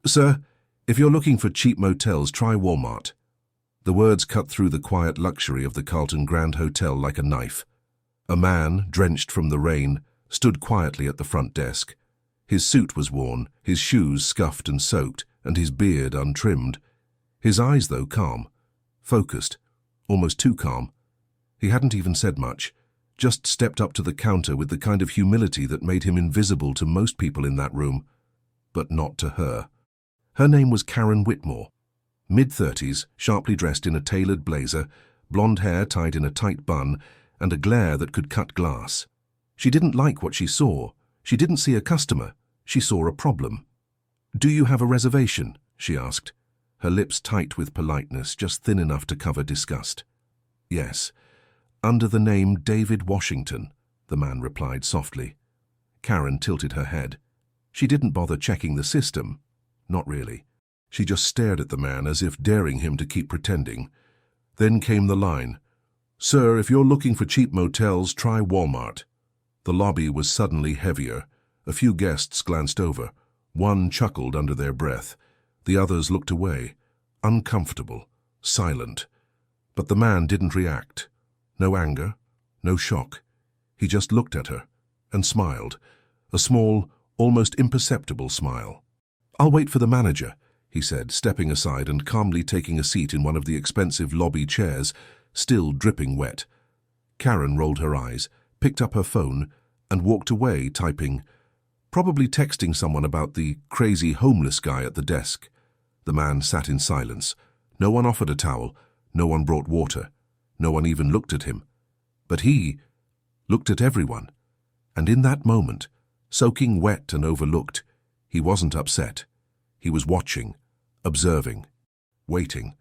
Sir, if you're looking for cheap motels, try Walmart. The words cut through the quiet luxury of the Carlton Grand Hotel like a knife. A man, drenched from the rain, stood quietly at the front desk. His suit was worn, his shoes scuffed and soaked, and his beard untrimmed. His eyes, though, calm, focused, almost too calm. He hadn't even said much, just stepped up to the counter with the kind of humility that made him invisible to most people in that room, but not to her. Her name was Karen Whitmore. Mid-30s, sharply dressed in a tailored blazer, blonde hair tied in a tight bun, and a glare that could cut glass. She didn't like what she saw. She didn't see a customer. She saw a problem. "Do you have a reservation?" she asked, her lips tight with politeness, just thin enough to cover disgust. "Yes, under the name David Washington," the man replied softly. Karen tilted her head. She didn't bother checking the system. Not really. She just stared at the man as if daring him to keep pretending. Then came the line, "Sir, if you're looking for cheap motels, try Walmart." The lobby was suddenly heavier. A few guests glanced over. One chuckled under their breath. The others looked away, uncomfortable, silent. But the man didn't react. No anger, no shock. He just looked at her and smiled, a small, almost imperceptible smile. "I'll wait for the manager," he said, stepping aside and calmly taking a seat in one of the expensive lobby chairs, still dripping wet. Karen rolled her eyes, picked up her phone, and walked away typing, probably texting someone about the crazy homeless guy at the desk. The man sat in silence. No one offered a towel. No one brought water. No one even looked at him. But he looked at everyone. And in that moment, soaking wet and overlooked, he wasn't upset. He was watching, observing, waiting.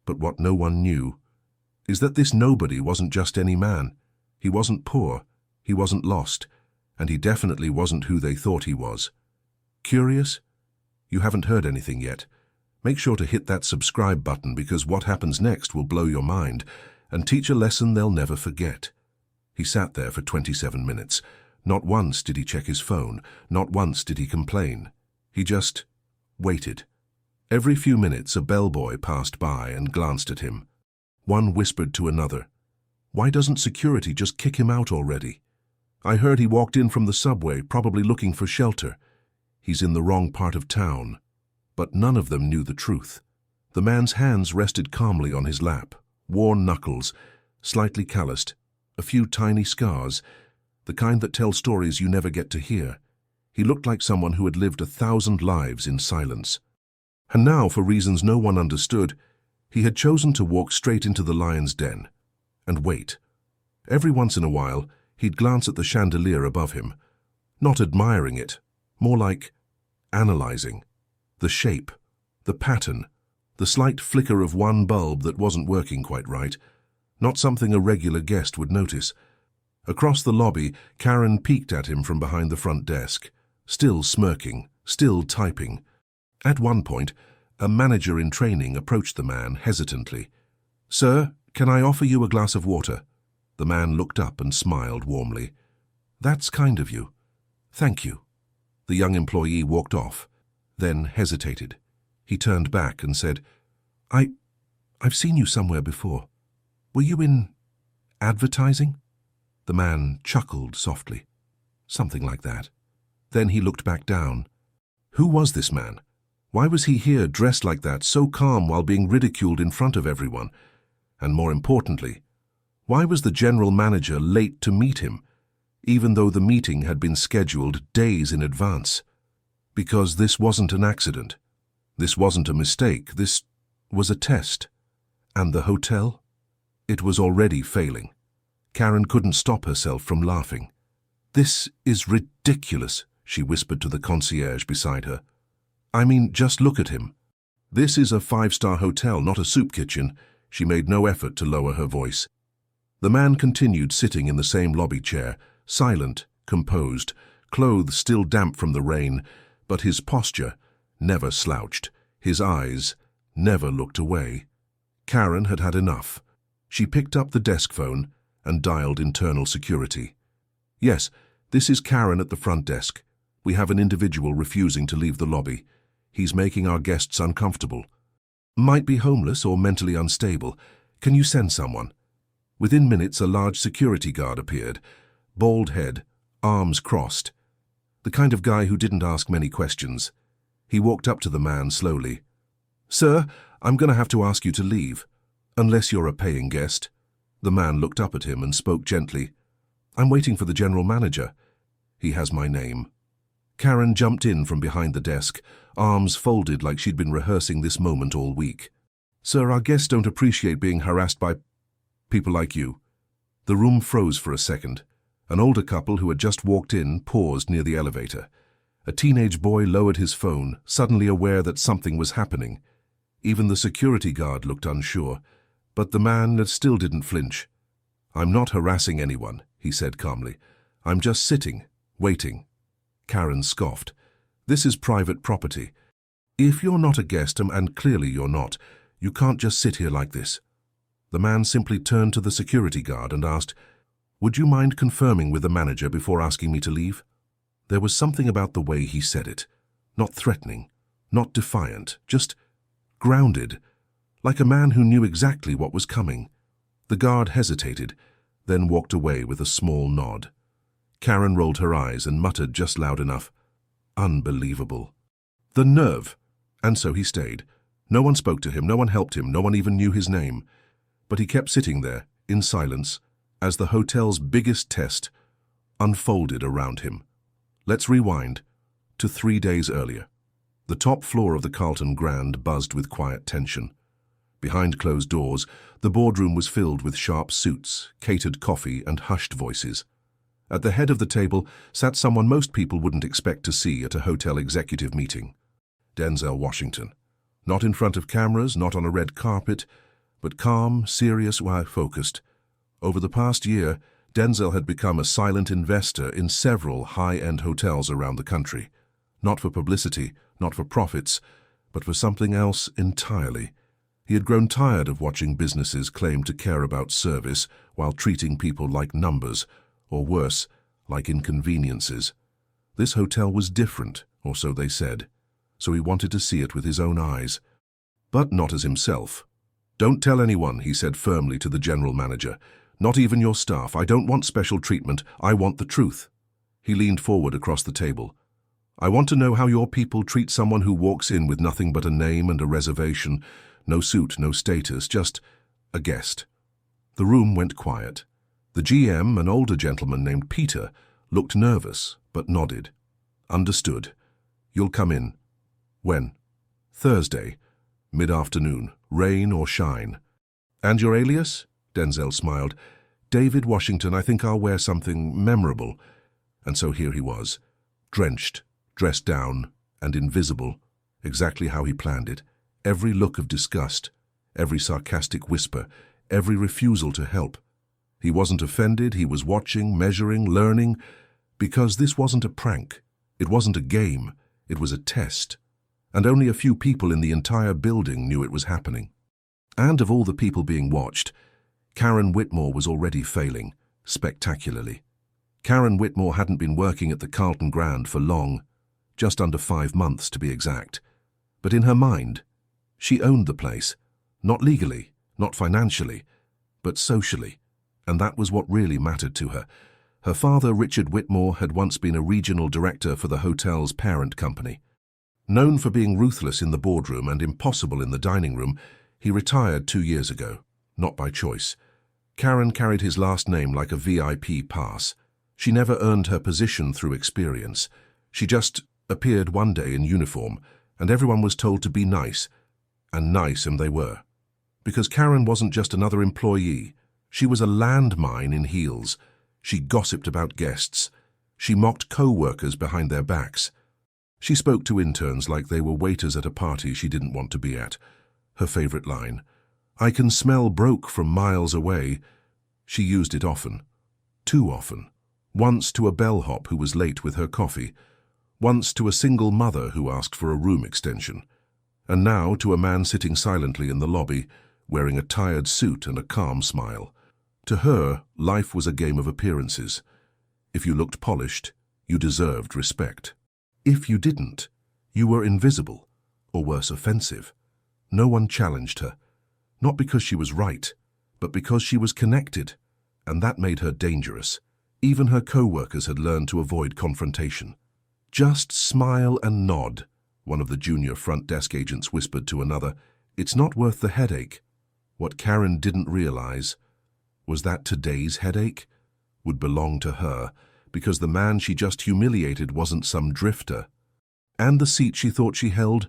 But what no one knew is that this nobody wasn't just any man. He wasn't poor, he wasn't lost, and he definitely wasn't who they thought he was. Curious? You haven't heard anything yet. Make sure to hit that subscribe button because what happens next will blow your mind and teach a lesson they'll never forget. He sat there for 27 minutes. Not once did he check his phone. Not once did he complain. He just waited. Every few minutes a bellboy passed by and glanced at him. One whispered to another, "Why doesn't security just kick him out already? I heard he walked in from the subway, probably looking for shelter. He's in the wrong part of town." But none of them knew the truth. The man's hands rested calmly on his lap, worn knuckles, slightly calloused, a few tiny scars, the kind that tell stories you never get to hear. He looked like someone who had lived 1,000 lives in silence. And now, for reasons no one understood, he had chosen to walk straight into the lion's den and wait. Every once in a while, he'd glance at the chandelier above him, not admiring it, more like analyzing. The shape, the pattern, the slight flicker of one bulb that wasn't working quite right, not something a regular guest would notice. Across the lobby, Karen peeked at him from behind the front desk, still smirking, still typing. At one point, a manager in training approached the man hesitantly. "Sir, can I offer you a glass of water?" The man looked up and smiled warmly. "That's kind of you. Thank you." The young employee walked off, then hesitated. He turned back and said, I've seen you somewhere before. Were you in advertising?" The man chuckled softly. "Something like that." Then he looked back down. Who was this man? Why was he here dressed like that, so calm while being ridiculed in front of everyone? And more importantly, why was the general manager late to meet him, even though the meeting had been scheduled days in advance? Because this wasn't an accident. This wasn't a mistake. This was a test. And the hotel? It was already failing. Karen couldn't stop herself from laughing. "This is ridiculous," she whispered to the concierge beside her. "I mean, just look at him. This is a 5-star hotel, not a soup kitchen." She made no effort to lower her voice. The man continued sitting in the same lobby chair, silent, composed, clothes still damp from the rain, but his posture never slouched. His eyes never looked away. Karen had had enough. She picked up the desk phone and dialed internal security. "Yes, this is Karen at the front desk. We have an individual refusing to leave the lobby. He's making our guests uncomfortable. Might be homeless or mentally unstable. Can you send someone? Within minutes, a large security guard appeared. Bald head, arms crossed. The kind of guy who didn't ask many questions. He walked up to the man slowly. "Sir, I'm going to have to ask you to leave. Unless you're a paying guest." The man looked up at him and spoke gently. "I'm waiting for the general manager. He has my name." Karen jumped in from behind the desk, arms folded like she'd been rehearsing this moment all week. "Sir, our guests don't appreciate being harassed by people like you." The room froze for a second. An older couple who had just walked in paused near the elevator. A teenage boy lowered his phone, suddenly aware that something was happening. Even the security guard looked unsure, but the man still didn't flinch. "I'm not harassing anyone," he said calmly. "I'm just sitting, waiting." Karen scoffed. "This is private property. If you're not a guest, and clearly you're not, you can't just sit here like this." The man simply turned to the security guard and asked, "Would you mind confirming with the manager before asking me to leave?" There was something about the way he said it. Not threatening, not defiant, just grounded, like a man who knew exactly what was coming. The guard hesitated, then walked away with a small nod. Karen rolled her eyes and muttered just loud enough, "Unbelievable." The nerve! And so he stayed. No one spoke to him, no one helped him, no one even knew his name. But he kept sitting there, in silence, as the hotel's biggest test unfolded around him. Let's rewind to 3 days earlier. The top floor of the Carlton Grand buzzed with quiet tension. Behind closed doors, the boardroom was filled with sharp suits, catered coffee, and hushed voices. At the head of the table sat someone most people wouldn't expect to see at a hotel executive meeting. Denzel Washington. Not in front of cameras, not on a red carpet, but calm, serious, focused. Over the past year, Denzel had become a silent investor in several high-end hotels around the country. Not for publicity, not for profits, but for something else entirely. He had grown tired of watching businesses claim to care about service while treating people like numbers, or worse, like inconveniences. This hotel was different, or so they said, so he wanted to see it with his own eyes. But not as himself. "Don't tell anyone," he said firmly to the general manager. "Not even your staff. I don't want special treatment. I want the truth." He leaned forward across the table. "I want to know how your people treat someone who walks in with nothing but a name and a reservation. No suit, no status, just a guest." The room went quiet. The GM, an older gentleman named Peter, looked nervous, but nodded. "Understood. You'll come in." "When?" "Thursday, mid-afternoon, rain or shine." "And your alias?" Denzel smiled. "David Washington. I think I'll wear something memorable." And so here he was, drenched, dressed down, and invisible, exactly how he planned it. Every look of disgust, every sarcastic whisper, every refusal to help. He wasn't offended, he was watching, measuring, learning, because this wasn't a prank. It wasn't a game. It was a test. And only a few people in the entire building knew it was happening. And of all the people being watched, Karen Whitmore was already failing, spectacularly. Karen Whitmore hadn't been working at the Carlton Grand for long, just under 5 months to be exact. But in her mind, she owned the place, not legally, not financially, but socially, and that was what really mattered to her. Her father, Richard Whitmore, had once been a regional director for the hotel's parent company. Known for being ruthless in the boardroom and impossible in the dining room, he retired 2 years ago, not by choice. Karen carried his last name like a VIP pass. She never earned her position through experience. She just appeared one day in uniform, and everyone was told to be nice, and nice they were. Because Karen wasn't just another employee. She was a landmine in heels. She gossiped about guests. She mocked co-workers behind their backs. She spoke to interns like they were waiters at a party she didn't want to be at. Her favorite line, "I can smell broke from miles away." She used it often. Too often. Once to a bellhop who was late with her coffee. Once to a single mother who asked for a room extension. And now to a man sitting silently in the lobby, wearing a tired suit and a calm smile. To her, life was a game of appearances. If you looked polished, you deserved respect. If you didn't, you were invisible. or worse, offensive. No one challenged her, not because she was right, but because she was connected, and that made her dangerous. Even her co-workers had learned to avoid confrontation. "Just smile and nod," one of the junior front desk agents whispered to another. "It's not worth the headache." What Karen didn't realize was that today's headache would belong to her, because the man she just humiliated wasn't some drifter. And the seat she thought she held,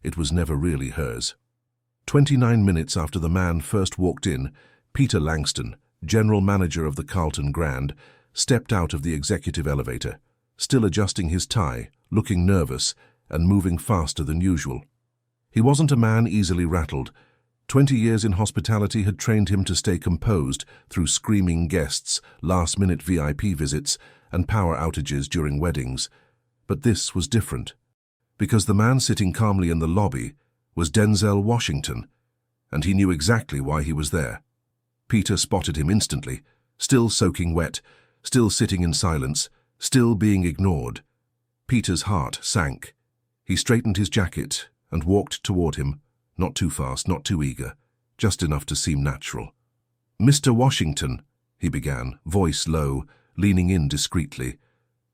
it was never really hers. 29 minutes after the man first walked in, Peter Langston, general manager of the Carlton Grand, stepped out of the executive elevator, still adjusting his tie, looking nervous, and moving faster than usual. He wasn't a man easily rattled. 20 years in hospitality had trained him to stay composed through screaming guests, last-minute VIP visits, and power outages during weddings. But this was different, because the man sitting calmly in the lobby was Denzel Washington, and he knew exactly why he was there. Peter spotted him instantly, still soaking wet, still sitting in silence, still being ignored. Peter's heart sank. He straightened his jacket and walked toward him, not too fast, not too eager, just enough to seem natural. "Mr. Washington," he began, voice low, leaning in discreetly.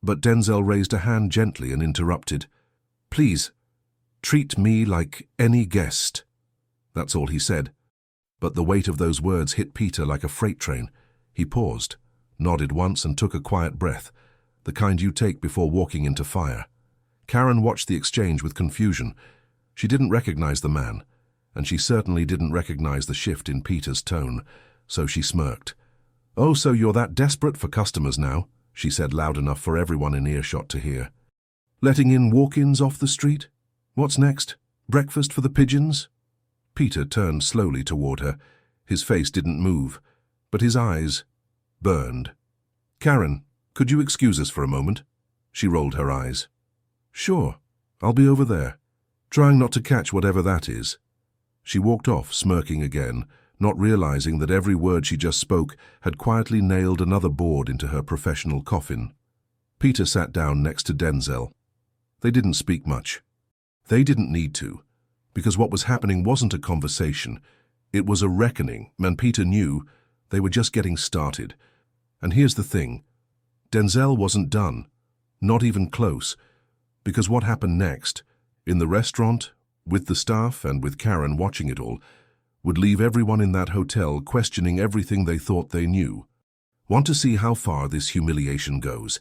But Denzel raised a hand gently and interrupted. "Please, treat me like any guest." That's all he said. But the weight of those words hit Peter like a freight train. He paused, nodded once and took a quiet breath, the kind you take before walking into fire. Karen watched the exchange with confusion. She didn't recognize the man, and she certainly didn't recognize the shift in Peter's tone, so she smirked. "Oh, so you're that desperate for customers now," she said loud enough for everyone in earshot to hear. "Letting in walk-ins off the street? What's next? Breakfast for the pigeons?" Peter turned slowly toward her. His face didn't move, but his eyes burned. "Karen, could you excuse us for a moment?" She rolled her eyes. "Sure, I'll be over there, trying not to catch whatever that is." She walked off, smirking again, not realizing that every word she just spoke had quietly nailed another board into her professional coffin. Peter sat down next to Denzel. They didn't speak much. They didn't need to, because what was happening wasn't a conversation. It was a reckoning, and Peter knew they were just getting started. And here's the thing. Denzel wasn't done, not even close, because what happened next, in the restaurant, with the staff and with Karen watching it all, would leave everyone in that hotel questioning everything they thought they knew. Want to see how far this humiliation goes?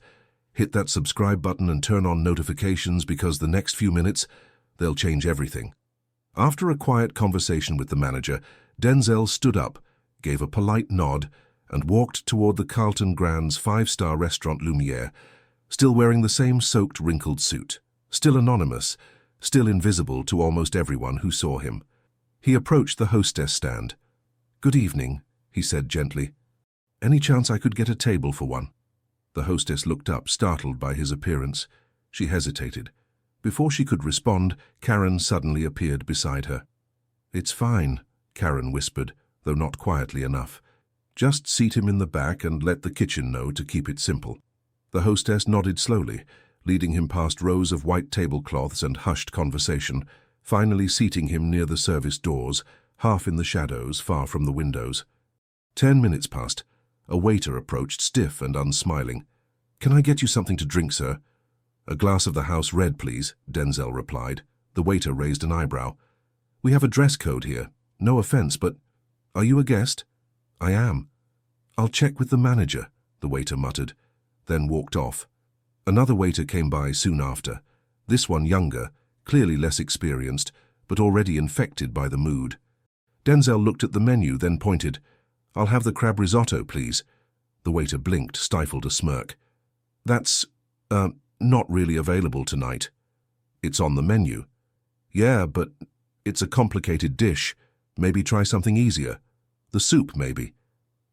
Hit that subscribe button and turn on notifications, because the next few minutes, they'll change everything. After a quiet conversation with the manager, Denzel stood up, gave a polite nod, and walked toward the Carlton Grand's five-star restaurant Lumiere, still wearing the same soaked, wrinkled suit, still anonymous, still invisible to almost everyone who saw him. He approached the hostess stand. "Good evening," he said gently. "Any chance I could get a table for one?" The hostess looked up, startled by his appearance. She hesitated. Before she could respond, Karen suddenly appeared beside her. "It's fine," Karen whispered, though not quietly enough. "Just seat him in the back and let the kitchen know to keep it simple." The hostess nodded slowly, leading him past rows of white tablecloths and hushed conversation, finally seating him near the service doors, half in the shadows, far from the windows. 10 minutes passed. A waiter approached, stiff and unsmiling. "Can I get you something to drink, sir?" "A glass of the house red, please," Denzel replied. The waiter raised an eyebrow. "We have a dress code here. No offense, but are you a guest?" "I am." "I'll check with the manager," the waiter muttered, then walked off. Another waiter came by soon after, this one younger, clearly less experienced, but already infected by the mood. Denzel looked at the menu, then pointed. "I'll have the crab risotto, please." The waiter blinked, stifled a smirk. "That's, not really available tonight." "It's on the menu." "Yeah, but it's a complicated dish. Maybe try something easier. The soup, maybe."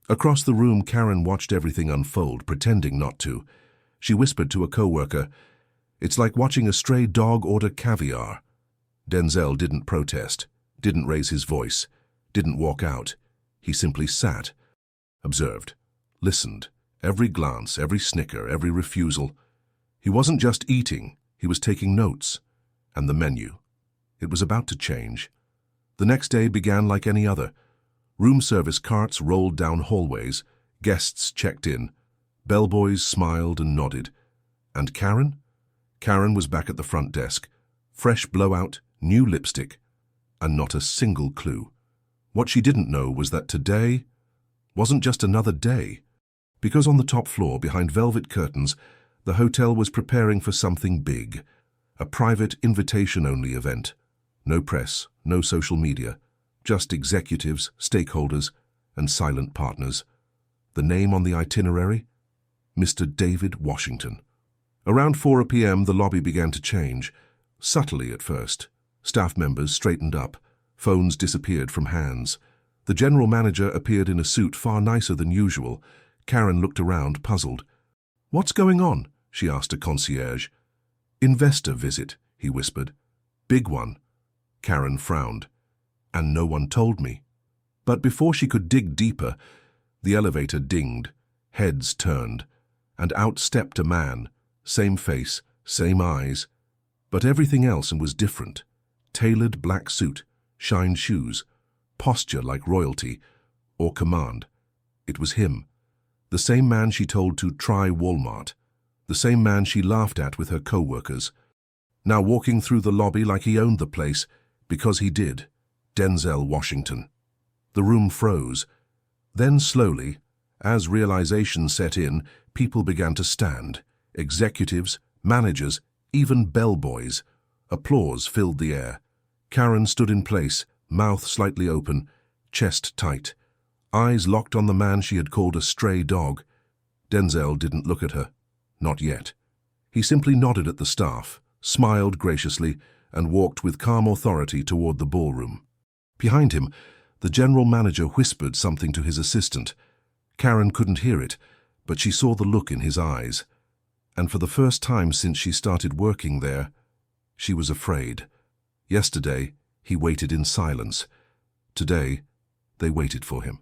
Across the room, Karen watched everything unfold, pretending not to. She whispered to a coworker, "It's like watching a stray dog order caviar." Denzel didn't protest, didn't raise his voice, didn't walk out. He simply sat, observed, listened, every glance, every snicker, every refusal. He wasn't just eating, he was taking notes. And the menu. It was about to change. The next day began like any other. Room service carts rolled down hallways, guests checked in, bellboys smiled and nodded. And Karen? Karen was back at the front desk. Fresh blowout, new lipstick, and not a single clue. What she didn't know was that today wasn't just another day, because on the top floor, behind velvet curtains, the hotel was preparing for something big, a private invitation-only event. No press, no social media, just executives, stakeholders, and silent partners. The name on the itinerary? Mr. David Washington. Around 4 p.m. the lobby began to change, subtly at first. Staff members straightened up, phones disappeared from hands. The general manager appeared in a suit far nicer than usual. Karen looked around, puzzled. "What's going on?" she asked a concierge. "Investor visit," he whispered. "Big one." Karen frowned. "And no one told me." But before she could dig deeper, the elevator dinged, heads turned, and out stepped a man, same face, same eyes, but everything else was different. Tailored black suit, shined shoes, posture like royalty, or command. It was him, the same man she told to try Walmart, the same man she laughed at with her co-workers, now walking through the lobby like he owned the place, because he did. Denzel Washington. The room froze. Then slowly, as realization set in, people began to stand. Executives, managers, even bellboys. Applause filled the air. Karen stood in place, mouth slightly open, chest tight, eyes locked on the man she had called a stray dog. Denzel didn't look at her. Not yet. He simply nodded at the staff, smiled graciously, and walked with calm authority toward the ballroom. Behind him, the general manager whispered something to his assistant. Karen couldn't hear it, but she saw the look in his eyes. And for the first time since she started working there, she was afraid. Yesterday, he waited in silence. Today, they waited for him.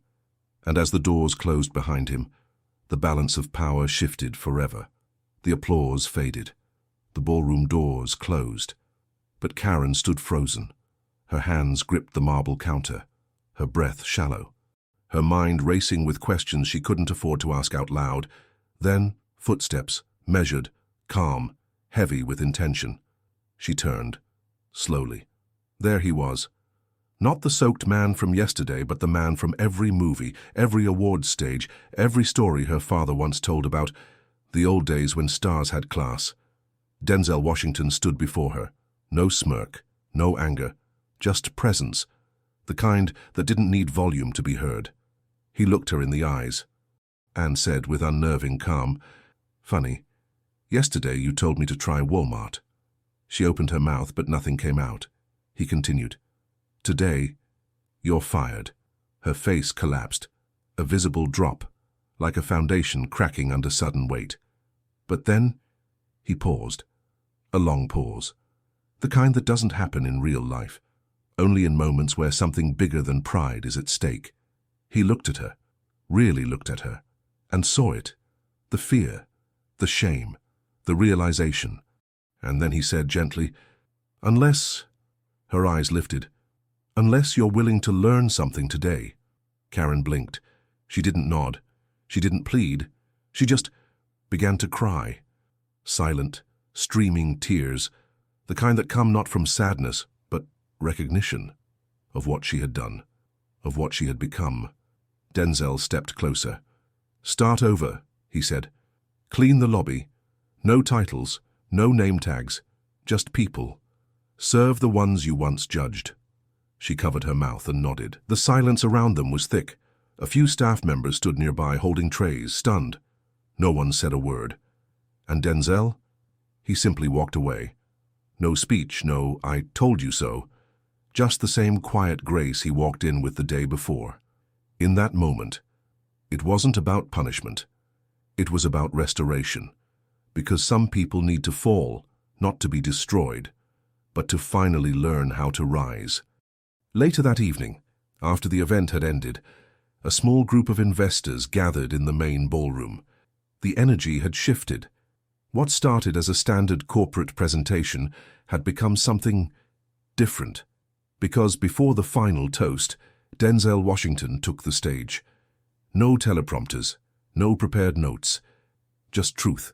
And as the doors closed behind him, the balance of power shifted forever. The applause faded. The ballroom doors closed. But Karen stood frozen. Her hands gripped the marble counter, her breath shallow, her mind racing with questions she couldn't afford to ask out loud. Then, footsteps, measured, calm, heavy with intention. She turned, slowly. There he was. Not the soaked man from yesterday, but the man from every movie, every awards stage, every story her father once told about the old days when stars had class. Denzel Washington stood before her. No smirk, no anger, just presence, the kind that didn't need volume to be heard. He looked her in the eyes and said with unnerving calm, "Funny, yesterday you told me to try Walmart." She opened her mouth, but nothing came out. He continued, "Today, you're fired." Her face collapsed, a visible drop, like a foundation cracking under sudden weight. But then, he paused. A long pause. The kind that doesn't happen in real life, only in moments where something bigger than pride is at stake. He looked at her, really looked at her, and saw it. The fear, the shame, the realization. And then he said gently, "Unless..." Her eyes lifted. "Unless you're willing to learn something today." Karen blinked. She didn't nod. She didn't plead. She just began to cry. Silent, streaming tears, the kind that come not from sadness, but recognition of what she had done, of what she had become. Denzel stepped closer. "Start over," he said. "Clean the lobby. No titles, no name tags, just people. Serve the ones you once judged." She covered her mouth and nodded. The silence around them was thick. A few staff members stood nearby holding trays, stunned. No one said a word. And Denzel? He simply walked away. No speech, no "I told you so." Just the same quiet grace he walked in with the day before. In that moment, it wasn't about punishment. It was about restoration. Because some people need to fall, not to be destroyed, but to finally learn how to rise. Later that evening, after the event had ended, a small group of investors gathered in the main ballroom. The energy had shifted. What started as a standard corporate presentation had become something Different. Because before the final toast, Denzel Washington took the stage. No teleprompters, no prepared notes, just truth.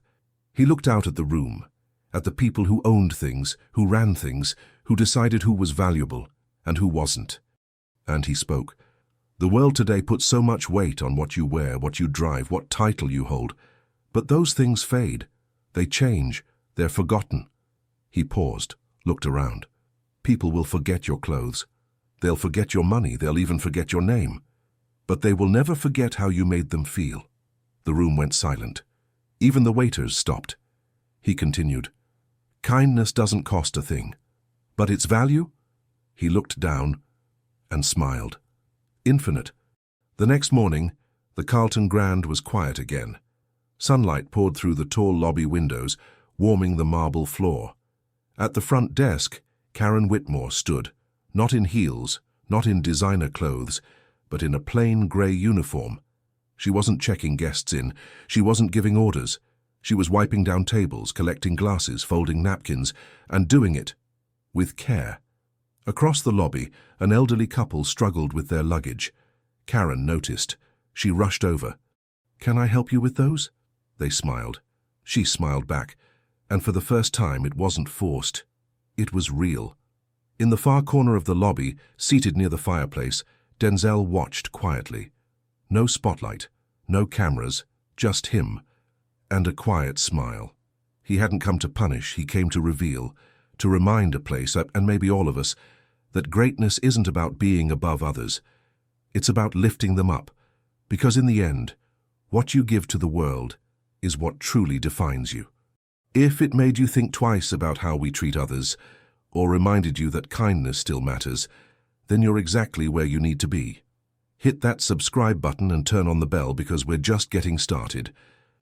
He looked out at the room, at the people who owned things, who ran things, who decided who was valuable and who wasn't. And he spoke. The world today puts so much weight on what you wear, what you drive, what title you hold. But those things fade. They change. They're forgotten. He paused, looked around. People will forget your clothes. They'll forget your money. They'll even forget your name. But they will never forget how you made them feel. The room went silent. Even the waiters stopped. He continued. Kindness doesn't cost a thing. But its value? He looked down and smiled. Infinite. The next morning, the Carlton Grand was quiet again. Sunlight poured through the tall lobby windows, warming the marble floor. At the front desk, Karen Whitmore stood, not in heels, not in designer clothes, but in a plain grey uniform. She wasn't checking guests in. She wasn't giving orders. She was wiping down tables, collecting glasses, folding napkins, and doing it with care. Across the lobby, an elderly couple struggled with their luggage. Karen noticed. She rushed over. "Can I help you with those?" They smiled. She smiled back, and for the first time it wasn't forced. It was real. In the far corner of the lobby, seated near the fireplace, Denzel watched quietly. No spotlight, no cameras, just him, and a quiet smile. He hadn't come to punish, he came to reveal, to remind a place, and maybe all of us, that greatness isn't about being above others. It's about lifting them up, because in the end, what you give to the world is what truly defines you. If it made you think twice about how we treat others, or reminded you that kindness still matters, then you're exactly where you need to be. Hit that subscribe button and turn on the bell because we're just getting started.